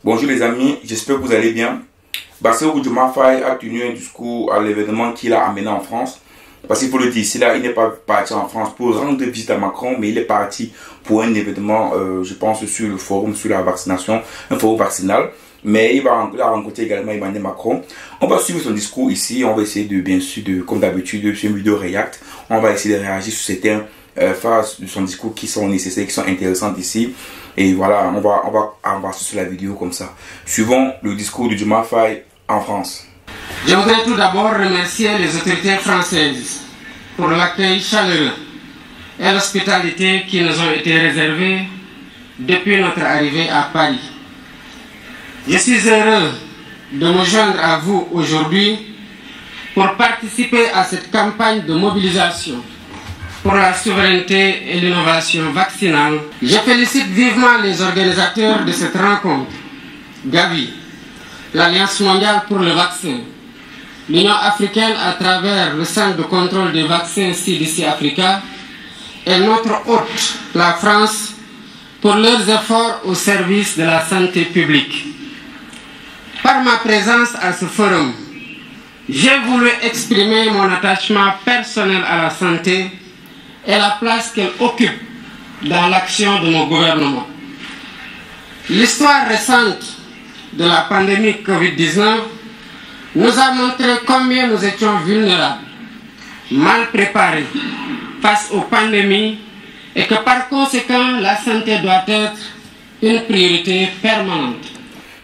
Bonjour les amis, j'espère que vous allez bien. Bassirou Diomaye Faye a tenu un discours à l'événement qu'il a amené en France. Parce qu'il faut le dire, ici là, il n'est pas parti en France pour rendre visite à Macron, mais il est parti pour un événement, je pense, sur le forum sur la vaccination, un forum vaccinal. Mais il va rencontrer également Emmanuel Macron. On va suivre son discours ici, on va essayer de, bien sûr, comme d'habitude, sur une vidéo React, on va essayer de réagir sur certains phases de son discours qui sont nécessaires, qui sont intéressantes ici. Et voilà, on va avancer sur la vidéo comme ça. Suivons le discours de Diomaye Faye en France. Je voudrais tout d'abord remercier les autorités françaises pour l'accueil chaleureux et l'hospitalité qui nous ont été réservées depuis notre arrivée à Paris. Je suis heureux de me joindre à vous aujourd'hui pour participer à cette campagne de mobilisation pour la souveraineté et l'innovation vaccinale. Je félicite vivement les organisateurs de cette rencontre, Gavi, l'Alliance mondiale pour le vaccin, l'Union africaine à travers le Centre de contrôle des vaccins CDC Africa et notre hôte, la France, pour leurs efforts au service de la santé publique. Par ma présence à ce forum, j'ai voulu exprimer mon attachement personnel à la santé et la place qu'elle occupe dans l'action de mon gouvernement. L'histoire récente de la pandémie Covid-19 nous a montré combien nous étions vulnérables, mal préparés face aux pandémies et que par conséquent la santé doit être une priorité permanente.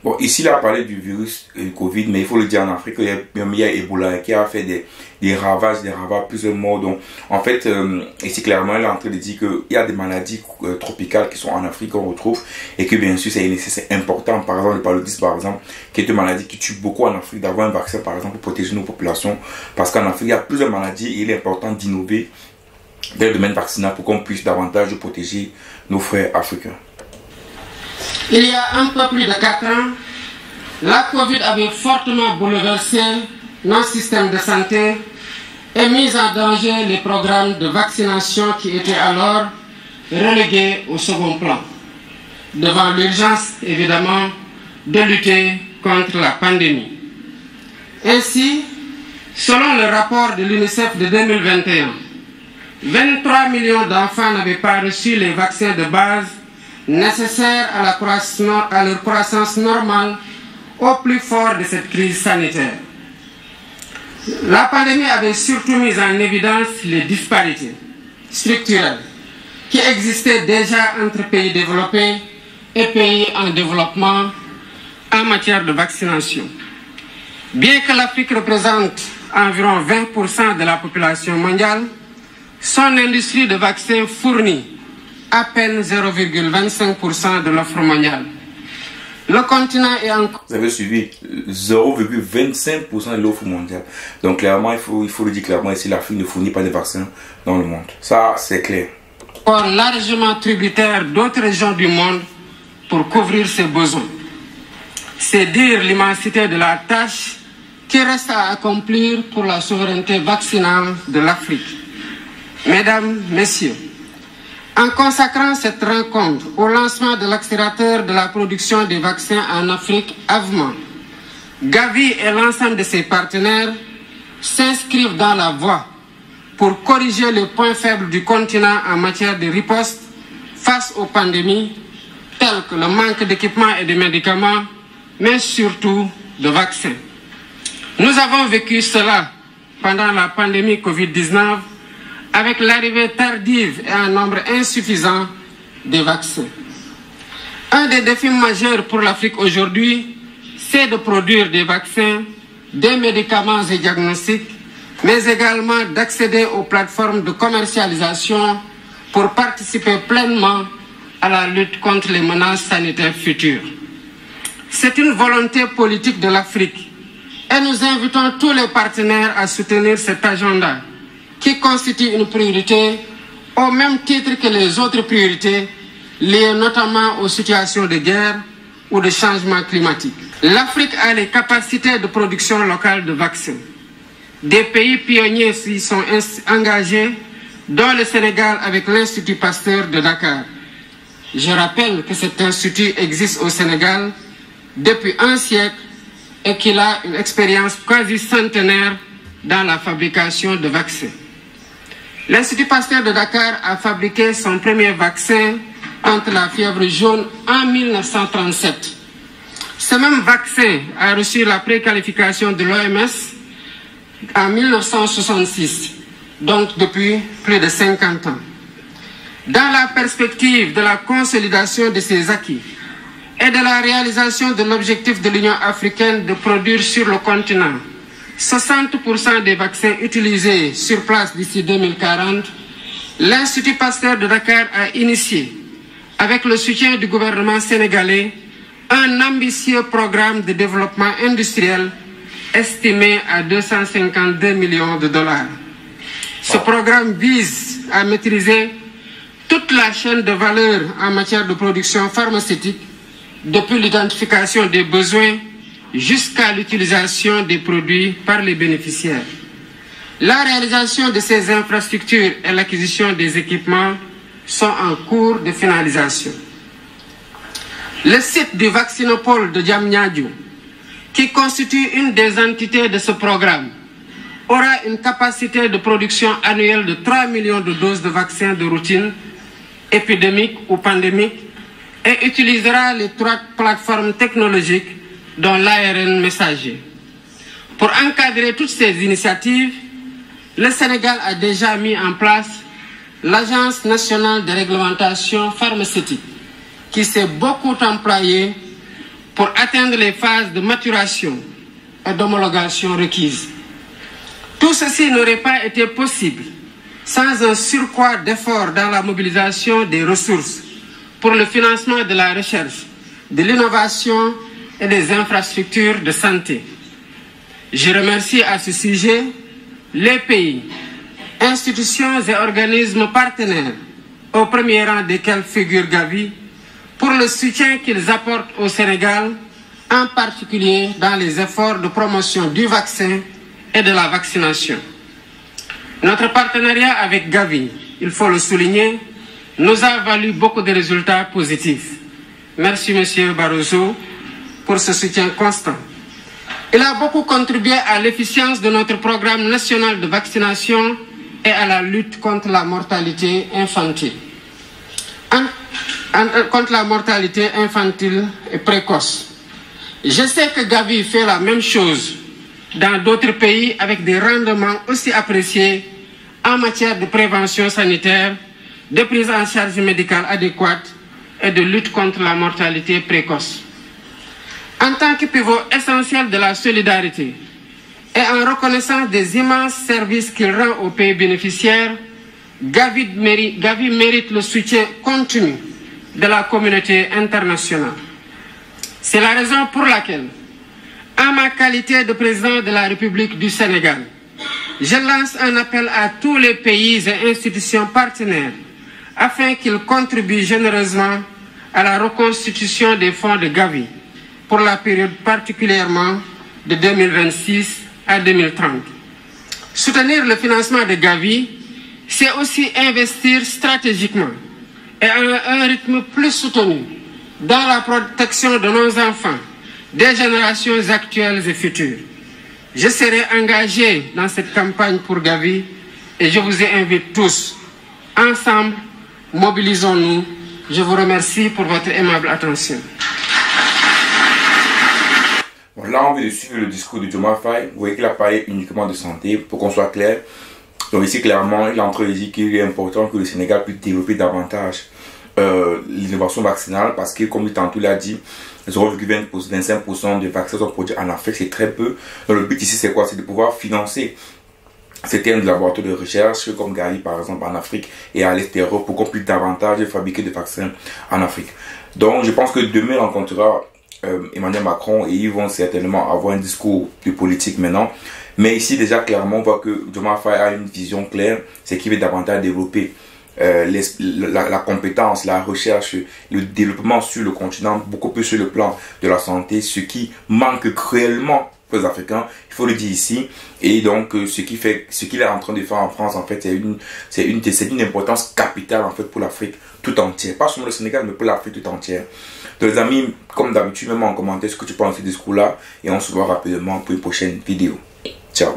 Bon, ici, il a parlé du virus Covid, mais il faut le dire en Afrique, il y a Ebola qui a fait des ravages, plusieurs morts. Donc, en fait, ici, clairement, il est en train de dire qu'il y a des maladies tropicales qui sont en Afrique, qu'on retrouve, et que bien sûr, c'est important, par exemple, le paludisme, par exemple, qui est une maladie qui tue beaucoup en Afrique, d'avoir un vaccin, par exemple, pour protéger nos populations. Parce qu'en Afrique, il y a plusieurs maladies et il est important d'innover dans le domaine vaccinal pour qu'on puisse davantage protéger nos frères africains. Il y a un peu plus de 4 ans, la Covid avait fortement bouleversé nos systèmes de santé et mis en danger les programmes de vaccination qui étaient alors relégués au second plan, devant l'urgence évidemment de lutter contre la pandémie. Ainsi, selon le rapport de l'UNICEF de 2021, 23 millions d'enfants n'avaient pas reçu les vaccins de base nécessaires à leur croissance normale au plus fort de cette crise sanitaire. La pandémie avait surtout mis en évidence les disparités structurelles qui existaient déjà entre pays développés et pays en développement en matière de vaccination. Bien que l'Afrique représente environ 20% de la population mondiale, son industrie de vaccins fournit à peine 0,25% de l'offre mondiale. Le continent est encore... Vous avez suivi 0,25% de l'offre mondiale. Donc clairement, il faut le dire clairement, ici l'Afrique ne fournit pas de vaccins dans le monde. Ça, c'est clair. Encore largement tributaire d'autres régions du monde pour couvrir ses besoins. C'est dire l'immensité de la tâche qui reste à accomplir pour la souveraineté vaccinale de l'Afrique. Mesdames, Messieurs, en consacrant cette rencontre au lancement de l'accélérateur de la production des vaccins en Afrique, AVMA, Gavi et l'ensemble de ses partenaires s'inscrivent dans la voie pour corriger les points faibles du continent en matière de riposte face aux pandémies, telles que le manque d'équipements et de médicaments, mais surtout de vaccins. Nous avons vécu cela pendant la pandémie Covid-19 avec l'arrivée tardive et un nombre insuffisant de vaccins. Un des défis majeurs pour l'Afrique aujourd'hui, c'est de produire des vaccins, des médicaments et diagnostics, mais également d'accéder aux plateformes de commercialisation pour participer pleinement à la lutte contre les menaces sanitaires futures. C'est une volonté politique de l'Afrique et nous invitons tous les partenaires à soutenir cet agenda qui constitue une priorité au même titre que les autres priorités liées notamment aux situations de guerre ou de changement climatique. L'Afrique a les capacités de production locale de vaccins. Des pays pionniers s'y sont engagés, dont le Sénégal avec l'Institut Pasteur de Dakar. Je rappelle que cet institut existe au Sénégal depuis un siècle et qu'il a une expérience quasi centenaire dans la fabrication de vaccins. L'Institut Pasteur de Dakar a fabriqué son premier vaccin contre la fièvre jaune en 1937. Ce même vaccin a reçu la préqualification de l'OMS en 1966, donc depuis plus de 50 ans. Dans la perspective de la consolidation de ces acquis et de la réalisation de l'objectif de l'Union africaine de produire sur le continent 60% des vaccins utilisés sur place d'ici 2040, l'Institut Pasteur de Dakar a initié, avec le soutien du gouvernement sénégalais, un ambitieux programme de développement industriel estimé à 252 millions de dollars. Ce programme vise à maîtriser toute la chaîne de valeur en matière de production pharmaceutique, depuis l'identification des besoins jusqu'à l'utilisation des produits par les bénéficiaires. La réalisation de ces infrastructures et l'acquisition des équipements sont en cours de finalisation. Le site du vaccinopole de Diamniadio, qui constitue une des entités de ce programme, aura une capacité de production annuelle de 3 millions de doses de vaccins de routine, épidémique ou pandémique, et utilisera les 3 plateformes technologiques dont l'ARN messager. Pour encadrer toutes ces initiatives, le Sénégal a déjà mis en place l'Agence nationale de réglementation pharmaceutique, qui s'est beaucoup employée pour atteindre les phases de maturation et d'homologation requises. Tout ceci n'aurait pas été possible sans un surcroît d'efforts dans la mobilisation des ressources pour le financement de la recherche, de l'innovation et des infrastructures de santé. Je remercie à ce sujet les pays, institutions et organismes partenaires, au premier rang desquels figure Gavi, pour le soutien qu'ils apportent au Sénégal, en particulier dans les efforts de promotion du vaccin et de la vaccination. Notre partenariat avec Gavi, il faut le souligner, nous a valu beaucoup de résultats positifs. Merci, Monsieur Barroso, pour ce soutien constant. Il a beaucoup contribué à l'efficience de notre programme national de vaccination et à la lutte contre la mortalité infantile. Contre la mortalité infantile et précoce. Je sais que Gavi fait la même chose dans d'autres pays avec des rendements aussi appréciés en matière de prévention sanitaire, de prise en charge médicale adéquate et de lutte contre la mortalité précoce. En tant que pivot essentiel de la solidarité et en reconnaissant des immenses services qu'il rend aux pays bénéficiaires, Gavi mérite le soutien continu de la communauté internationale. C'est la raison pour laquelle, en ma qualité de président de la République du Sénégal, je lance un appel à tous les pays et institutions partenaires afin qu'ils contribuent généreusement à la reconstitution des fonds de Gavi pour la période particulièrement de 2026 à 2030. Soutenir le financement de Gavi, c'est aussi investir stratégiquement et à un rythme plus soutenu dans la protection de nos enfants, des générations actuelles et futures. Je serai engagé dans cette campagne pour Gavi et je vous invite tous. Ensemble, mobilisons-nous. Je vous remercie pour votre aimable attention. Bon, là, on vient de suivre le discours de Diomaye Faye. Vous voyez qu'il a parlé uniquement de santé, pour qu'on soit clair. Donc ici, clairement, il est en train de dire qu'il est important que le Sénégal puisse développer davantage l'innovation vaccinale, parce que, comme tantôt l'a dit, 0,25% des vaccins sont produits en Afrique, c'est très peu. Donc le but ici, c'est quoi? C'est de pouvoir financer certains laboratoires de recherche, comme Gavi par exemple en Afrique et à l'extérieur, pour qu'on puisse davantage fabriquer des vaccins en Afrique. Donc je pense que demain, on rencontrera Emmanuel Macron et ils vont certainement avoir un discours de politique maintenant. Mais ici, déjà, clairement, on voit que Diomaye Faye a une vision claire, c'est qu'il veut davantage développer la compétence, la recherche, le développement sur le continent, beaucoup plus sur le plan de la santé, ce qui manque cruellement pour les Africains, il faut le dire ici. Et donc, ce qu'il est en train de faire en France, en fait, c'est une importance capitale, en fait, pour l'Afrique tout entière. Pas seulement le Sénégal, mais pour l'Afrique tout entière. Donc, les amis, comme d'habitude, mets-moi en commentaire ce que tu penses de ce discours-là. Et on se voit rapidement pour une prochaine vidéo. Ciao.